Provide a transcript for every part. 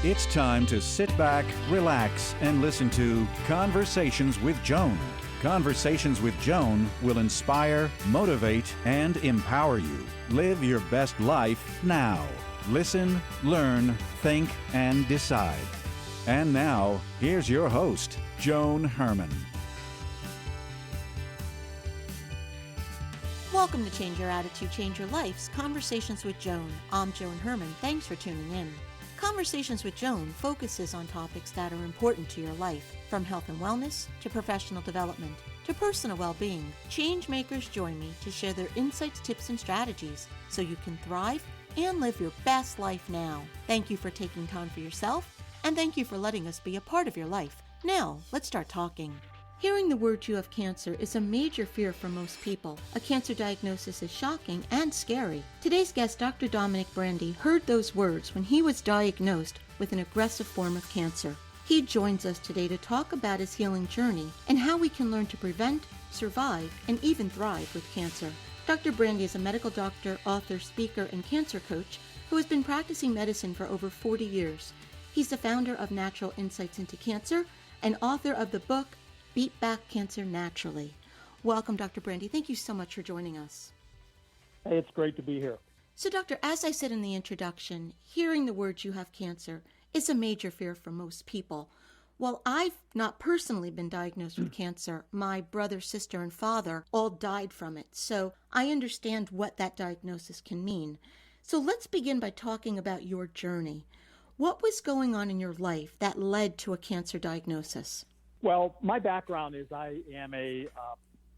It's time to sit back, relax, and listen to Conversations with Joan. Conversations with Joan will inspire, motivate, and empower you. Live your best life now. Listen, learn, think, and decide. And now, here's your host, Joan Herman. Welcome to Change Your Attitude, Change Your Life's Conversations with Joan. I'm Joan Herman. Thanks for tuning in. Conversations with Joan focuses on topics that are important to your life, from health and wellness to professional development to personal well-being. Change makers join me to share their insights, tips, and strategies so you can thrive and live your best life now. Thank you for taking time for yourself, and thank you for letting us be a part of your life. Now, let's start talking. Hearing the word you have cancer is a major fear for most people. A cancer diagnosis is shocking and scary. Today's guest, Dr. Dominic Brandy, heard those words when he was diagnosed with an aggressive form of cancer. He joins us today to talk about his healing journey and how we can learn to prevent, survive, and even thrive with cancer. Dr. Brandy is a medical doctor, author, speaker, and cancer coach who has been practicing medicine for over 40 years. He's the founder of Natural Insights into Cancer and author of the book, Beat Back Cancer Naturally. Welcome, Dr. Brandy. Thank you so much for joining us. Hey, it's great to be here. So, Doctor, as I said in the introduction, hearing the words you have cancer is a major fear for most people. While I've not personally been diagnosed with cancer, my brother, sister, and father all died from it. So I understand what that diagnosis can mean. So let's begin by talking about your journey. What was going on in your life that led to a cancer diagnosis? Well, my background is I am a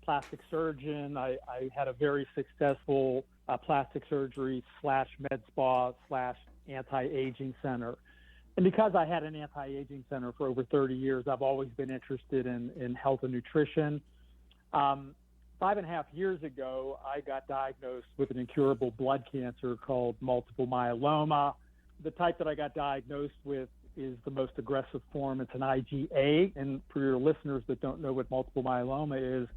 plastic surgeon. I had a very successful plastic surgery / med spa / anti-aging center. And because I had an anti-aging center for over 30 years, I've always been interested in health and nutrition. 5.5 years ago, I got diagnosed with an incurable blood cancer called multiple myeloma. The type that I got diagnosed with is the most aggressive form. It's an IgA, and for your listeners that don't know what multiple myeloma is,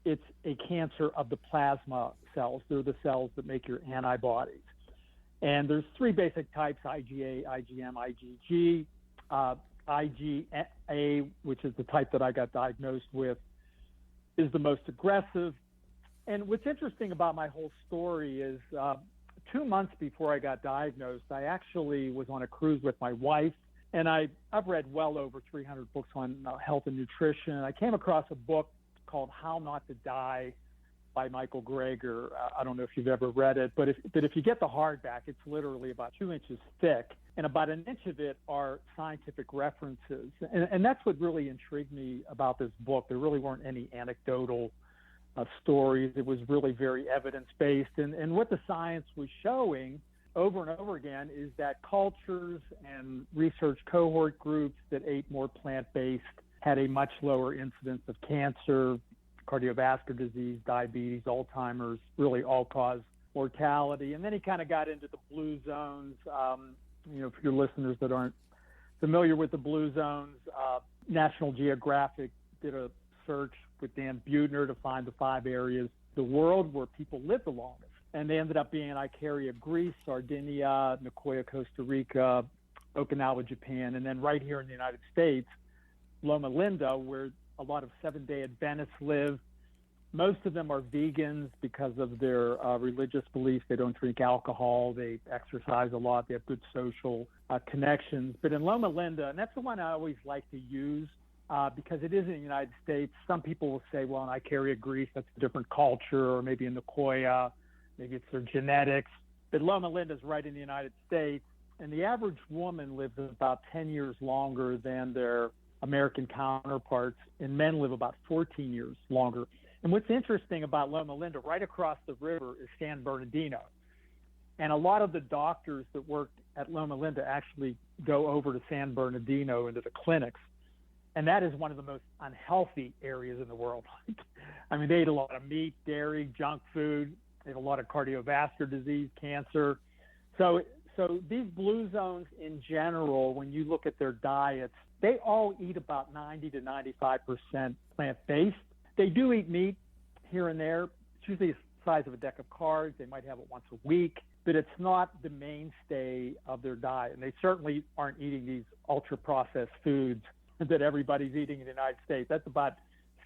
it's a cancer of the plasma cells. They're the cells that make your antibodies. And there's three basic types: IgA, IgM, IgG. IgA, which is the type that I got diagnosed with, is the most aggressive. And what's interesting about my whole story is 2 months before I got diagnosed, I actually was on a cruise with my wife, and I've read well over 300 books on health and nutrition. I came across a book called How Not to Die by Michael Greger. I don't know if you've ever read it, but if you get the hardback, it's literally about 2 inches thick, and about an inch of it are scientific references. And that's what really intrigued me about this book. There really weren't any anecdotal stories. It was really very evidence-based. And what the science was showing over and over again is that cultures and research cohort groups that ate more plant-based had a much lower incidence of cancer, cardiovascular disease, diabetes, Alzheimer's, really all-cause mortality. And then he kind of got into the blue zones. For your listeners that aren't familiar with the blue zones, National Geographic did a search with Dan Buettner to find the 5 areas of the world where people live the longest. And they ended up being Icaria, Greece, Sardinia, Nicoya, Costa Rica, Okinawa, Japan, and then right here in the United States, Loma Linda, where a lot of Seventh-day Adventists live. Most of them are vegans because of their religious beliefs. They don't drink alcohol. They exercise a lot. They have good social connections. But in Loma Linda, and that's the one I always like to use because it is in the United States. Some people will say, well, in Icaria, Greece, that's a different culture, or maybe in Nicoya, maybe it's their genetics. But Loma Linda is right in the United States, and the average woman lives about 10 years longer than their American counterparts, and men live about 14 years longer. And what's interesting about Loma Linda, right across the river is San Bernardino. And a lot of the doctors that work at Loma Linda actually go over to San Bernardino into the clinics. And that is one of the most unhealthy areas in the world. I mean, they eat a lot of meat, dairy, junk food. They have a lot of cardiovascular disease, cancer. So these blue zones in general, when you look at their diets, they all eat about 90 to 95% plant-based. They do eat meat here and there. It's usually the size of a deck of cards. They might have it once a week. but it's not the mainstay of their diet. And they certainly aren't eating these ultra-processed foods that everybody's eating in the United States. That's about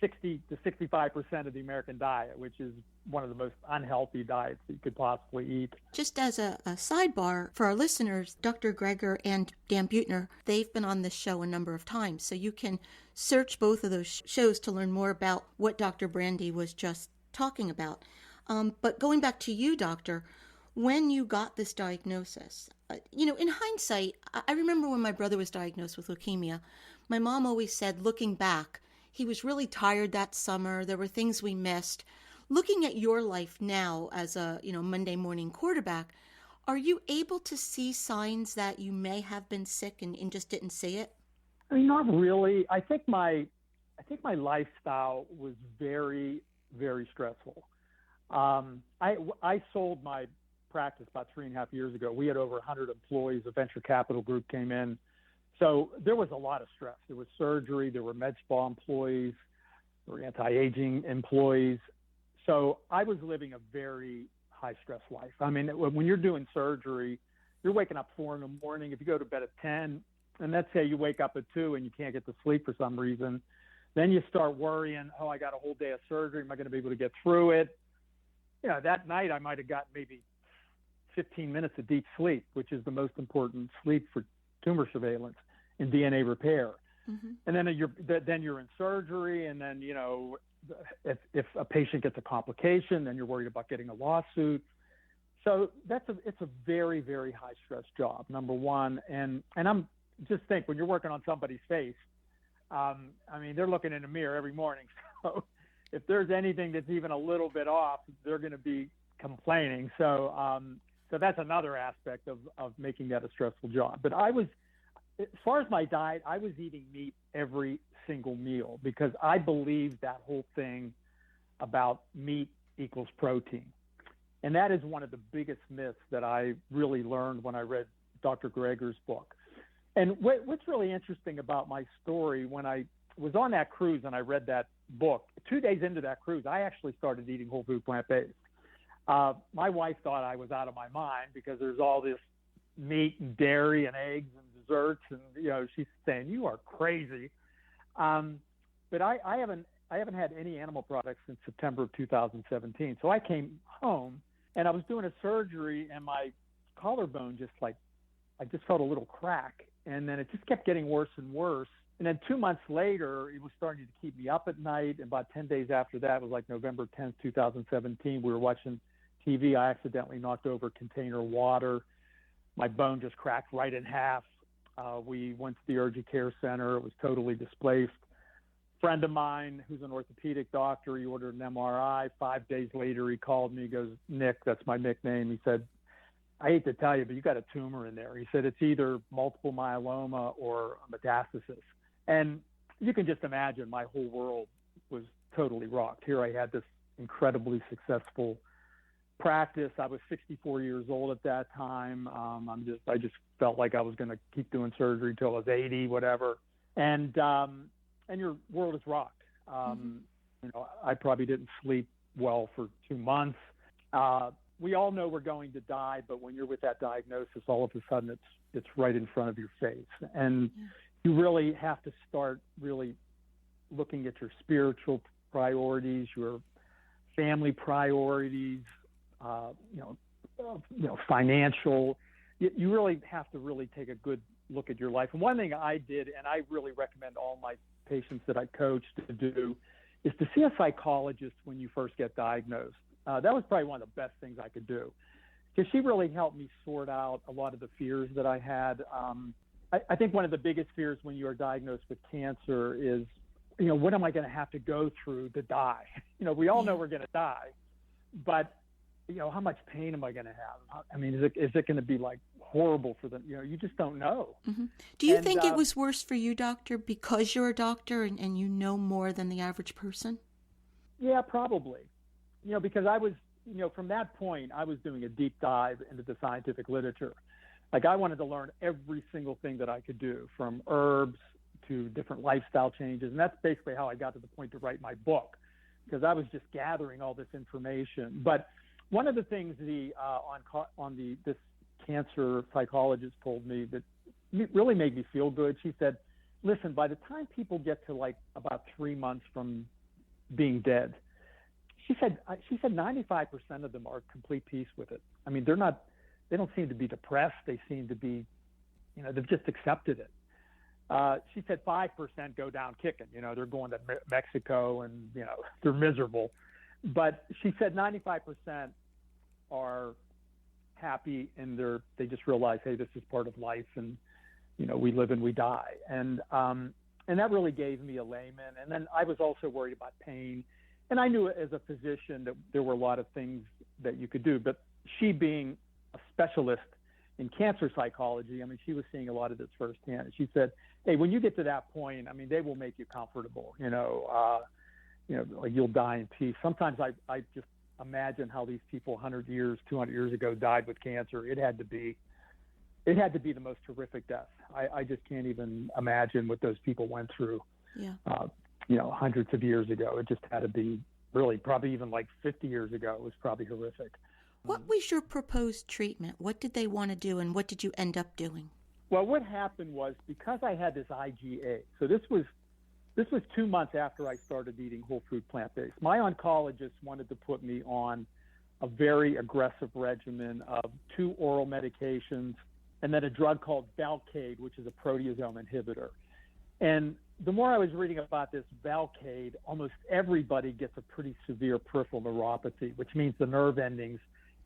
60 to 65% of the American diet, which is one of the most unhealthy diets that you could possibly eat. Just as a sidebar for our listeners, Dr. Greger and Dan Buettner, they've been on this show a number of times, so you can search both of those shows to learn more about what Dr. Brandy was just talking about. But going back to you, Doctor, when you got this diagnosis, in hindsight, I remember when my brother was diagnosed with leukemia, my mom always said, looking back, he was really tired that summer. There were things we missed. Looking at your life now as a, Monday morning quarterback, are you able to see signs that you may have been sick and just didn't see it? I mean, not really. I think my lifestyle was very, very stressful. I sold my practice about 3.5 years ago. We had over 100 employees. A venture capital group came in. So there was a lot of stress. There was surgery. There were med spa employees. There were anti-aging employees. So I was living a very high-stress life. I mean, when you're doing surgery, you're waking up 4 a.m. If you go to bed at 10, and let's say you wake up at 2 and you can't get to sleep for some reason, then you start worrying, oh, I got a whole day of surgery. Am I going to be able to get through it? That night I might have gotten maybe 15 minutes of deep sleep, which is the most important sleep for tumor surveillance and DNA repair. Mm-hmm. And then you're in surgery, and then, if a patient gets a complication, then you're worried about getting a lawsuit. So it's a very, very high stress job, number one. And I'm just think when you're working on somebody's face, they're looking in a mirror every morning. So if there's anything that's even a little bit off, they're going to be complaining. So that's another aspect of making that a stressful job. But as far as my diet, I was eating meat every single meal because I believe that whole thing about meat equals protein. And that is one of the biggest myths that I really learned when I read Dr. Greger's book. And what's really interesting about my story, when I was on that cruise and I read that book, 2 days into that cruise, I actually started eating whole food plant-based. My wife thought I was out of my mind because there's all this meat and dairy and eggs and desserts, and she's saying you are crazy. But I haven't had any animal products since September of 2017. So I came home and I was doing a surgery, and my collarbone I just felt a little crack, and then it just kept getting worse and worse. And then 2 months later, it was starting to keep me up at night. And about 10 days after that, it was like November 10th, 2017. We were watching TV. I accidentally knocked over a container of water. My bone just cracked right in half. We went to the urgent care center. It was totally displaced. A friend of mine who's an orthopedic doctor, he ordered an MRI. 5 days later, he called me. He goes, Nick, that's my nickname. He said, I hate to tell you, but you got a tumor in there. He said, it's either multiple myeloma or a metastasis. And you can just imagine my whole world was totally rocked. Here I had this incredibly successful practice. I was 64 years old at that time. I just felt like I was going to keep doing surgery until I was 80, whatever. And your world is rocked. I probably didn't sleep well for 2 months. We all know we're going to die, but when you're with that diagnosis, all of a sudden it's right in front of your face. And you really have to start really looking at your spiritual priorities, your family priorities, financial. You really have to really take a good look at your life. And one thing I did, and I really recommend all my patients that I coach to do, is to see a psychologist when you first get diagnosed. That was probably one of the best things I could do, because she really helped me sort out a lot of the fears that I had. I think one of the biggest fears when you are diagnosed with cancer is, what am I going to have to go through to die? We all know we're going to die, but how much pain am I going to have? I mean, is it going to be like horrible for them? You just don't know. Mm-hmm. Do you think it was worse for you, doctor, because you're a doctor and you know more than the average person? Yeah, probably. Because I was, from that point, I was doing a deep dive into the scientific literature. Like, I wanted to learn every single thing that I could do, from herbs to different lifestyle changes. And that's basically how I got to the point to write my book, because I was just gathering all this information. But One of the things this cancer psychologist told me that really made me feel good. She said, "Listen, by the time people get to like about 3 months from being dead," she said 95% of them are at complete peace with it. I mean, they don't seem to be depressed. They seem to be, they've just accepted it. She said 5% go down kicking. They're going to Mexico and, they're miserable. But she said 95% are happy and they just realize, hey, this is part of life, and, we live and we die. And that really gave me a layman. And then I was also worried about pain. And I knew as a physician that there were a lot of things that you could do. But she, being a specialist in cancer psychology, I mean, she was seeing a lot of this firsthand. And she said, hey, when you get to that point, I mean, they will make you comfortable, like you'll die in peace. Sometimes I just imagine how these people 100 years, 200 years ago died with cancer. It had to be the most horrific death. I just can't even imagine what those people went through, hundreds of years ago. It just had to be really probably even like 50 years ago. It was probably horrific. What was your proposed treatment? What did they want to do, and what did you end up doing? Well, what happened was, because I had this IgA, so this was 2 months after I started eating whole food plant-based. My oncologist wanted to put me on a very aggressive regimen of 2 oral medications and then a drug called Velcade, which is a proteasome inhibitor. And the more I was reading about this Velcade, almost everybody gets a pretty severe peripheral neuropathy, which means the nerve endings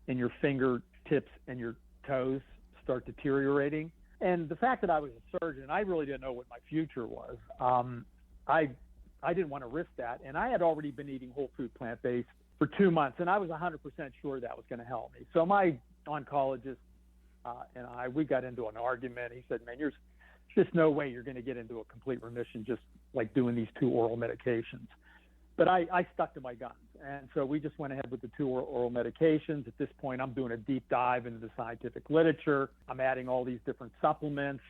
in your fingertips and your toes start deteriorating. And the fact that I was a surgeon, I really didn't know what my future was. I didn't want to risk that. And I had already been eating whole food plant-based for 2 months, and I was 100% sure that was going to help me. So my oncologist and we got into an argument. He said, man, there's just no way you're going to get into a complete remission just like doing these 2 oral medications. But I stuck to my guns. And so we just went ahead with the 2 oral medications. At this point, I'm doing a deep dive into the scientific literature. I'm adding all these different supplements.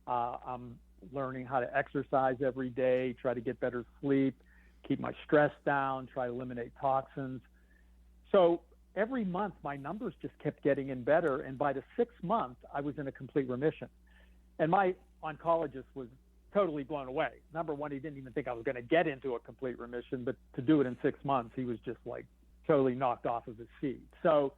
I'm learning how to exercise every day, try to get better sleep, keep my stress down, try to eliminate toxins. So every month, my numbers just kept getting in better. And by the 6th month, I was in a complete remission. And my oncologist was totally blown away. Number one, he didn't even think I was going to get into a complete remission, but to do it in 6 months, he was just like totally knocked off of his feet. So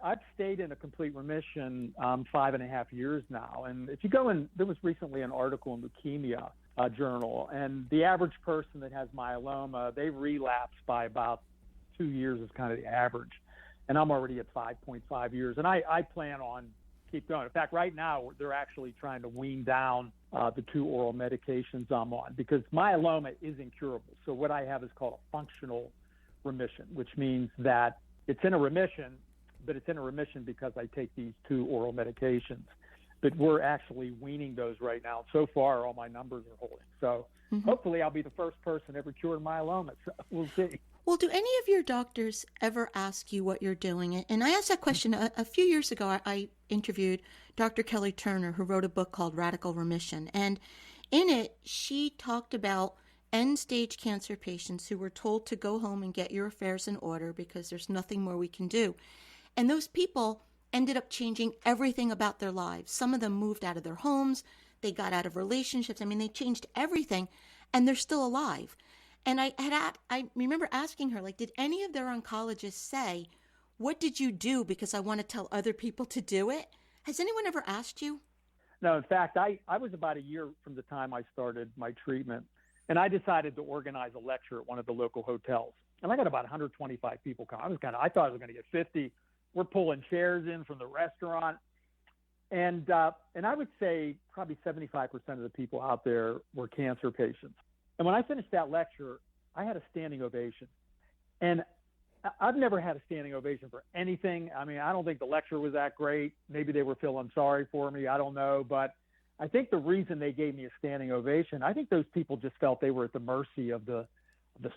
I've stayed in a complete remission 5.5 years now. And if you go in, there was recently an article in Leukemia Journal, and the average person that has myeloma, they relapse by about 2 years is kind of the average. And I'm already at 5.5 years. And I plan on keep going. In fact, right now, they're actually trying to wean down the 2 oral medications I'm on, because myeloma is incurable. So what I have is called a functional remission, which means that it's in a remission, but it's in a remission because I take these 2 oral medications. But we're actually weaning those right now. So far, all my numbers are holding. So hopefully I'll be the first person ever cured myeloma. So we'll see. Well, do any of your doctors ever ask you what you're doing? And I asked that question a few years ago. I interviewed Dr. Kelly Turner, who wrote a book called Radical Remission. And in it, she talked about end-stage cancer patients who were told to go home and get your affairs in order because there's nothing more we can do. And those people ended up changing everything about their lives. Some of them moved out of their homes. They got out of relationships. I mean, they changed everything, and they're still alive. And I remember asking her, like, did any of their oncologists say, what did you do? Because I want to tell other people to do it. Has anyone ever asked you? No, in fact, I was about a year from the time I started my treatment, and I decided to organize a lecture at one of the local hotels. And I got about 125 people come. I thought I was going to get 50. We're pulling chairs in from the restaurant. And I would say probably 75% of the people out there were cancer patients. And when I finished that lecture, I had a standing ovation. And I've never had a standing ovation for anything. I mean, I don't think the lecture was that great. Maybe they were feeling sorry for me. I don't know. But I think the reason they gave me a standing ovation, I think those people just felt they were at the mercy of the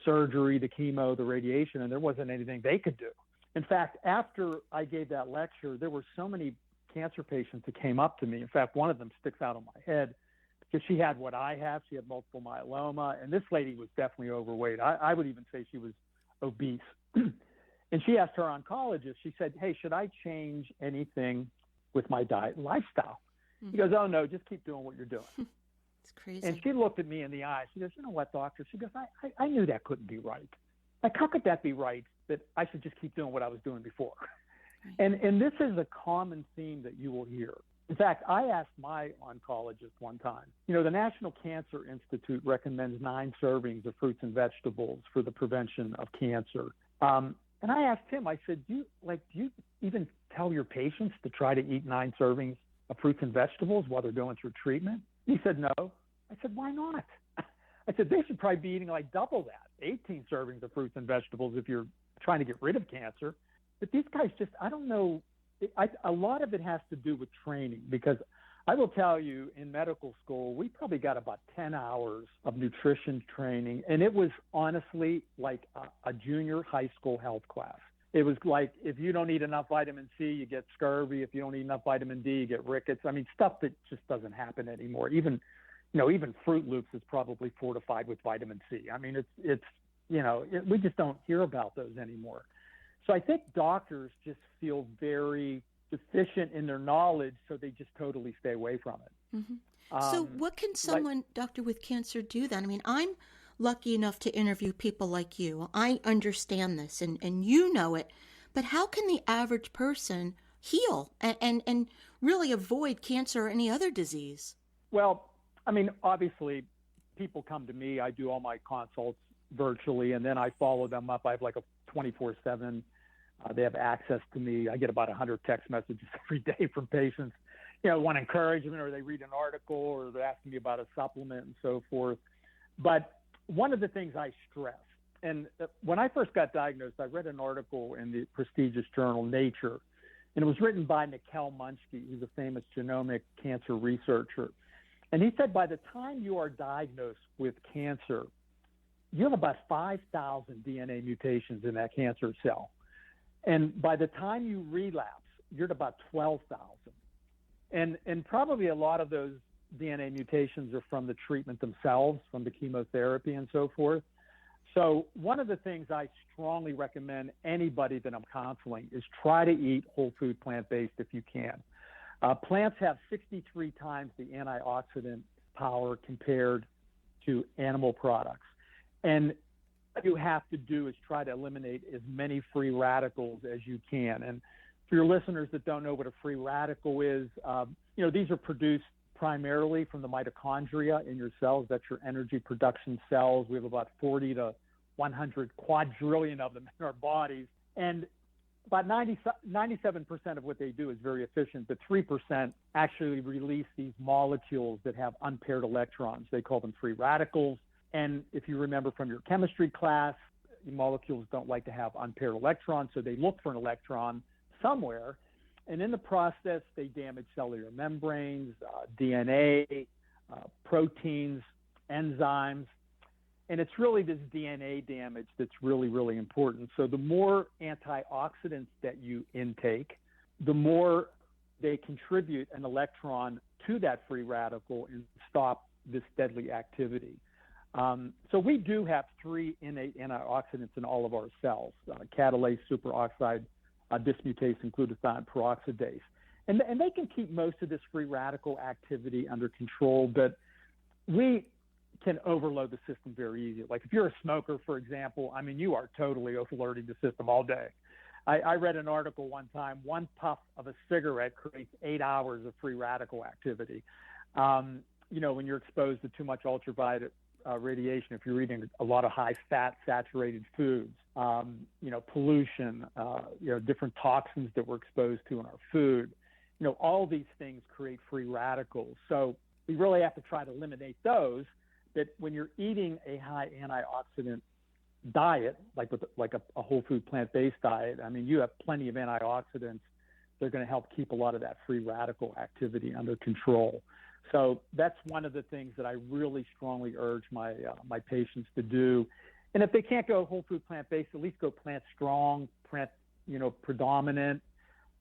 surgery, the chemo, the radiation, and there wasn't anything they could do. In fact, after I gave that lecture, there were so many cancer patients that came up to me. In fact, one of them sticks out on my head because she had what I have. She had multiple myeloma, and this lady was definitely overweight. I would even say she was obese. And she asked her oncologist, she said, hey, should I change anything with my diet and lifestyle? He goes, oh, no, just keep doing what you're doing. It's crazy. And she looked at me in the eye. She goes, you know what, doctor? She goes, I knew that couldn't be right. Like, how could that be right, that I should just keep doing what I was doing before? Right. And this is a common theme that you will hear. In fact, I asked my oncologist one time, the National Cancer Institute recommends 9 servings of fruits and vegetables for the prevention of cancer. And I asked him, I said, do you even tell your patients to try to eat 9 servings of fruits and vegetables while they're going through treatment? He said, no. I said, why not? I said, they should probably be eating like double that, 18 servings of fruits and vegetables if you're trying to get rid of cancer. But these guys just, I don't know, a lot of it has to do with training, because I will tell you, in medical school, we probably got about 10 hours of nutrition training, and it was honestly like a junior high school health class. It was like, if you don't eat enough vitamin C, you get scurvy. If you don't eat enough vitamin D, you get rickets. I mean, stuff that just doesn't happen anymore. Even Fruit Loops is probably fortified with vitamin C. I mean, we just don't hear about those anymore. So I think doctors just feel very deficient in their knowledge, so they just totally stay away from it. Mm-hmm. So what can someone, doctor, with cancer do then? I mean, I'm lucky enough to interview people like you. I understand this and you know it, but how can the average person heal and really avoid cancer or any other disease? Well, I mean, obviously people come to me. I do all my consults virtually, and then I follow them up. I have like a 24/7. They have access to me. I get about 100 text messages every day from patients, want encouragement, or they read an article, or they're asking me about a supplement and so forth. But one of the things I stress, and when I first got diagnosed, I read an article in the prestigious journal Nature, and it was written by Mikhail Munchki, who's a famous genomic cancer researcher. And he said, by the time you are diagnosed with cancer, you have about 5,000 DNA mutations in that cancer cell. And by the time you relapse, you're at about 12,000. And probably a lot of those DNA mutations are from the treatment themselves, from the chemotherapy and so forth. So one of the things I strongly recommend anybody that I'm counseling is try to eat whole food plant-based if you can. Plants have 63 times the antioxidant power compared to animal products. And what you have to do is try to eliminate as many free radicals as you can. And for your listeners that don't know what a free radical is, these are produced primarily from the mitochondria in your cells. That's your energy production cells. We have about 40 to 100 quadrillion of them in our bodies. And about 97% of what they do is very efficient, but 3% actually release these molecules that have unpaired electrons. They call them free radicals. And if you remember from your chemistry class, the molecules don't like to have unpaired electrons, so they look for an electron somewhere. And in the process, they damage cellular membranes, DNA, proteins, enzymes. And it's really this DNA damage that's really, really important. So the more antioxidants that you intake, the more they contribute an electron to that free radical and stop this deadly activity. So we do have 3 innate antioxidants in all of our cells: catalase, superoxide, dismutase, and glutathione peroxidase. And they can keep most of this free radical activity under control, but we can overload the system very easily. Like if you're a smoker, for example, I mean, you are totally overloading the system all day. I read an article one time, 1 puff of a cigarette creates 8 hours of free radical activity. When you're exposed to too much ultraviolet radiation, if you're eating a lot of high-fat saturated foods, pollution, different toxins that we're exposed to in our food, all these things create free radicals. So we really have to try to eliminate those. That when you're eating a high antioxidant diet, like a whole food plant-based diet, I mean, you have plenty of antioxidants. They're going to help keep a lot of that free radical activity under control. So that's one of the things that I really strongly urge my patients to do. And if they can't go whole food plant-based, at least go plant strong, plant predominant.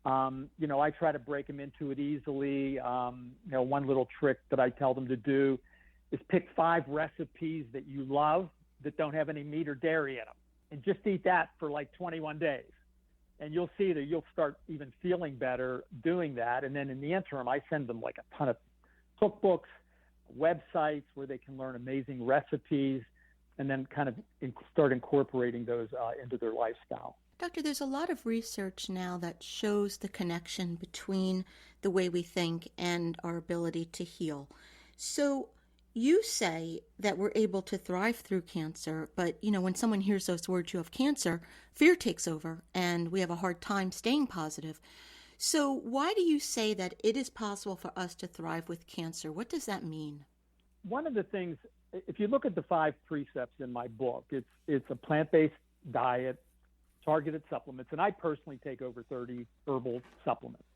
I try to break them into it easily. One little trick that I tell them to do is pick 5 recipes that you love that don't have any meat or dairy in them, and just eat that for like 21 days. And you'll see that you'll start even feeling better doing that. And then in the interim, I send them like a ton of cookbooks, websites where they can learn amazing recipes, and then kind of start incorporating those into their lifestyle. Doctor, there's a lot of research now that shows the connection between the way we think and our ability to heal. So you say that we're able to thrive through cancer, but, when someone hears those words, you have cancer, fear takes over, and we have a hard time staying positive. So why do you say that it is possible for us to thrive with cancer? What does that mean? One of the things, if you look at the 5 precepts in my book, it's a plant-based diet, targeted supplements, and I personally take over 30 herbal supplements.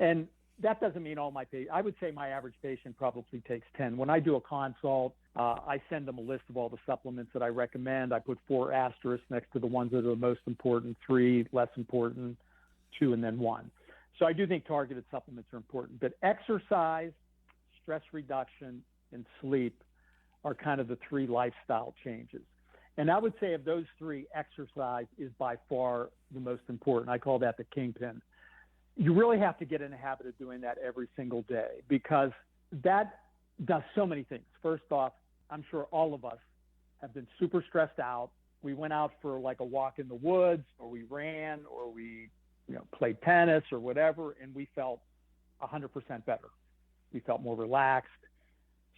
And that doesn't mean all my patients. I would say my average patient probably takes 10. When I do a consult, I send them a list of all the supplements that I recommend. I put 4 asterisks next to the ones that are the most important, 3 less important, 2, and then 1. So I do think targeted supplements are important. But exercise, stress reduction, and sleep are kind of the 3 lifestyle changes. And I would say of those 3, exercise is by far the most important. I call that the kingpin. You really have to get in the habit of doing that every single day, because that does so many things. First off, I'm sure all of us have been super stressed out. We went out for like a walk in the woods, or we ran, or we played tennis or whatever, and we felt 100% better. We felt more relaxed.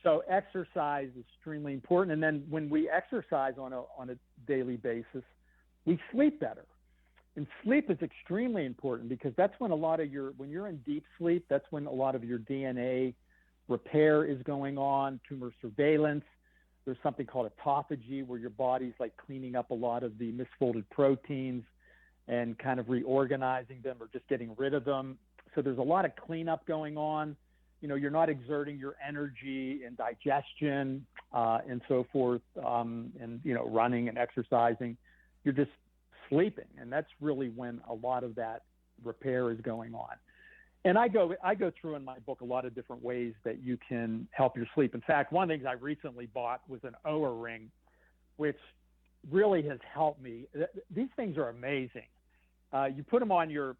So exercise is extremely important. And then when we exercise on a daily basis, we sleep better. And sleep is extremely important, because that's when when you're in deep sleep, that's when a lot of your DNA repair is going on, tumor surveillance. There's something called autophagy, where your body's like cleaning up a lot of the misfolded proteins and kind of reorganizing them or just getting rid of them. So there's a lot of cleanup going on. You're not exerting your energy in digestion and so forth, and running and exercising. You're just sleeping, and that's really when a lot of that repair is going on. And I go through in my book a lot of different ways that you can help your sleep. In fact, one of the things I recently bought was an Oura ring, which really has helped me. These things are amazing. You put them on your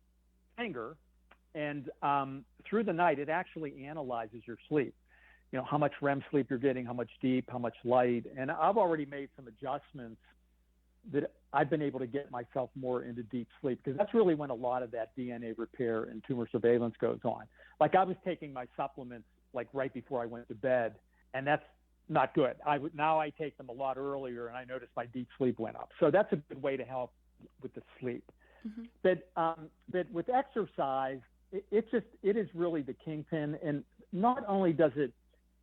finger, and through the night, it actually analyzes your sleep. How much REM sleep you're getting, how much deep, how much light. And I've already made some adjustments that I've been able to get myself more into deep sleep, because that's really when a lot of that DNA repair and tumor surveillance goes on. Like, I was taking my supplements like right before I went to bed, and that's not good. Now I take them a lot earlier, and I noticed my deep sleep went up. So that's a good way to help with the sleep. Mm-hmm. But with exercise, it is really the kingpin. And not only does it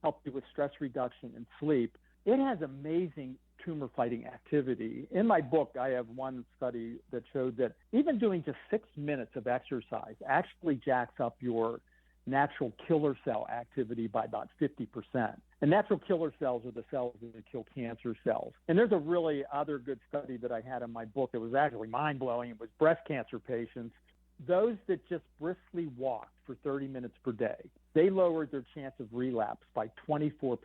help you with stress reduction and sleep, it has amazing tumor fighting activity. In my book, I have one study that showed that even doing just 6 minutes of exercise actually jacks up your natural killer cell activity by about 50%. And natural killer cells are the cells that kill cancer cells. And there's a really other good study that I had in my book that was actually mind-blowing. It was breast cancer patients. Those that just briskly walked for 30 minutes per day, they lowered their chance of relapse by 24%.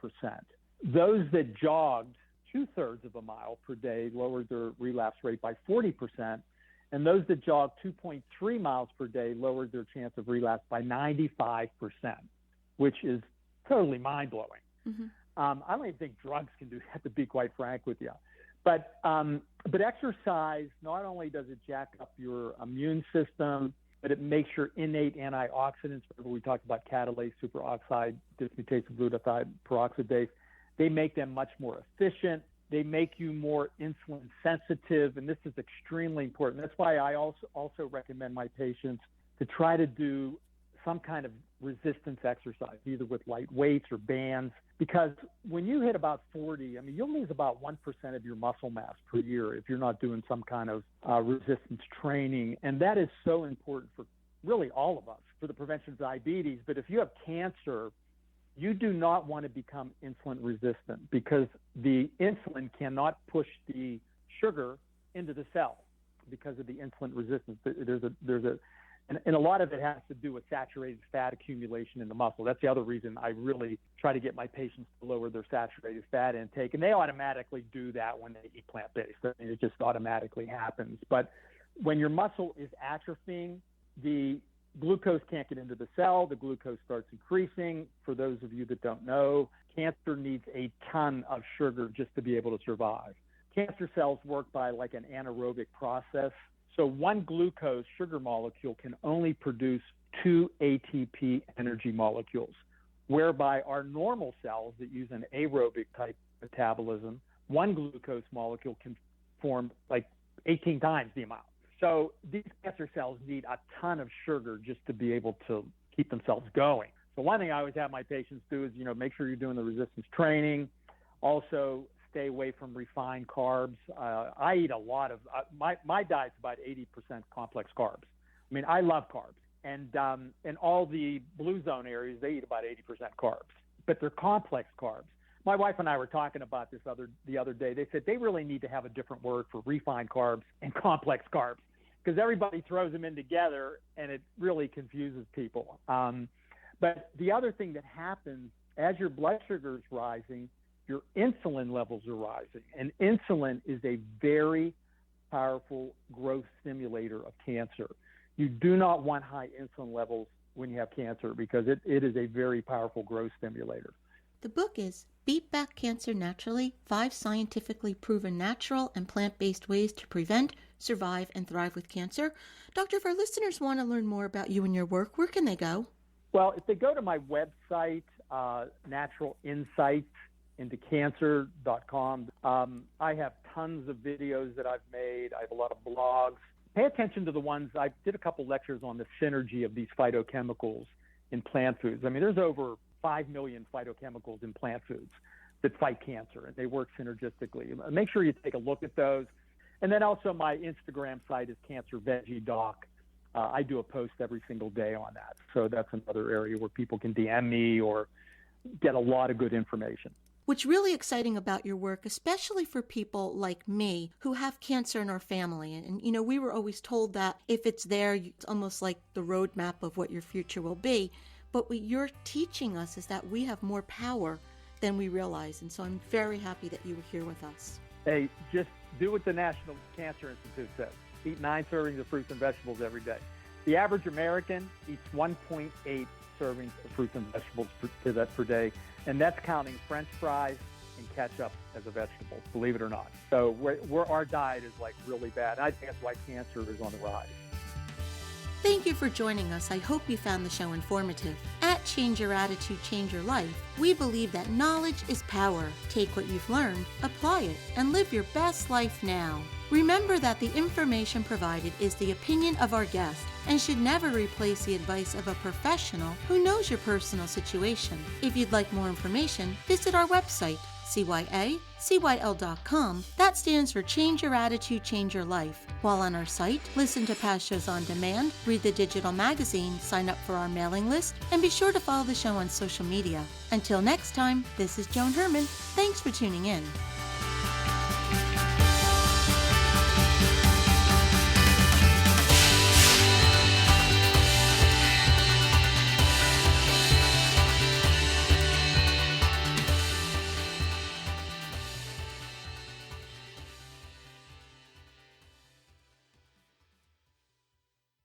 Those that jogged 2/3 of a mile per day lowered their relapse rate by 40%. And those that jogged 2.3 miles per day lowered their chance of relapse by 95%, which is totally mind-blowing. Mm-hmm. I don't even think drugs can do that, to be quite frank with you. But exercise, not only does it jack up your immune system, but it makes your innate antioxidants, remember we talked about catalase, superoxide, dismutase, glutathione, peroxidase, they make them much more efficient. They make you more insulin sensitive, and this is extremely important. That's why I also recommend my patients to try to do some kind of resistance exercise, either with light weights or bands, because when you hit about 40, you'll lose about 1% of your muscle mass per year if you're not doing some kind of resistance training. And that is so important for really all of us, for the prevention of diabetes. But if you have cancer, you do not want to become insulin resistant, because the insulin cannot push the sugar into the cell because of the insulin resistance. And a lot of it has to do with saturated fat accumulation in the muscle. That's the other reason I really try to get my patients to lower their saturated fat intake. And they automatically do that when they eat plant-based. It just automatically happens. But When your muscle is atrophying, the glucose can't get into the cell. The glucose starts increasing. For those of you that don't know, cancer needs a ton of sugar just to be able to survive. Cancer cells work by like an anaerobic process. So one glucose sugar molecule can only produce 2 ATP energy molecules, whereby our normal cells that use an aerobic type metabolism, one glucose molecule can form like 18 times the amount. So these cancer cells need a ton of sugar just to be able to keep themselves going. So one thing I always have my patients do is, make sure you're doing the resistance training. Also, stay away from refined carbs. I eat a lot of my diet's about 80% complex carbs. I mean, I love carbs, and in all the blue zone areas, they eat about 80% carbs, but they're complex carbs. My wife and I were talking about this the other day. They said they really need to have a different word for refined carbs and complex carbs, because everybody throws them in together, and it really confuses people. But the other thing that happens as your blood sugar is rising, your insulin levels are rising. And insulin is a very powerful growth stimulator of cancer. You do not want high insulin levels when you have cancer, because it is a very powerful growth stimulator. The book is Beat Back Cancer Naturally, 5 Scientifically Proven Natural and Plant-Based Ways to Prevent, Survive, and Thrive with Cancer. Doctor, if our listeners want to learn more about you and your work, where can they go? Well, if they go to my website, Natural Insights into cancer.com. I have tons of videos that I've made. I have a lot of blogs. Pay attention to the ones. I did a couple lectures on the synergy of these phytochemicals in plant foods. I mean, there's over 5 million phytochemicals in plant foods that fight cancer, and they work synergistically. Make sure you take a look at those. And then also my Instagram site is Cancer Veggie Doc. I do a post every single day on that. So that's another area where people can DM me or get a lot of good information. What's really exciting about your work, especially for people like me who have cancer in our family, and we were always told that if it's there, it's almost like the roadmap of what your future will be. But what you're teaching us is that we have more power than we realize. And so I'm very happy that you were here with us. Hey, just do what the National Cancer Institute says. Eat 9 servings of fruits and vegetables every day. The average American eats 1.8 servings of fruits and vegetables per day, and that's counting French fries and ketchup as a vegetable, believe it or not. So our diet is like really bad. I think that's why cancer is on the rise. Thank you for joining us. I hope you found the show informative. At Change Your Attitude, Change Your Life, we believe that knowledge is power. Take what you've learned, apply it, and live your best life now. Remember that the information provided is the opinion of our guest and should never replace the advice of a professional who knows your personal situation. If you'd like more information, visit our website, cyacyl.com. That stands for Change Your Attitude, Change Your Life. While on our site, listen to past shows on demand, read the digital magazine, sign up for our mailing list, and be sure to follow the show on social media. Until next time, this is Joan Herman. Thanks for tuning in.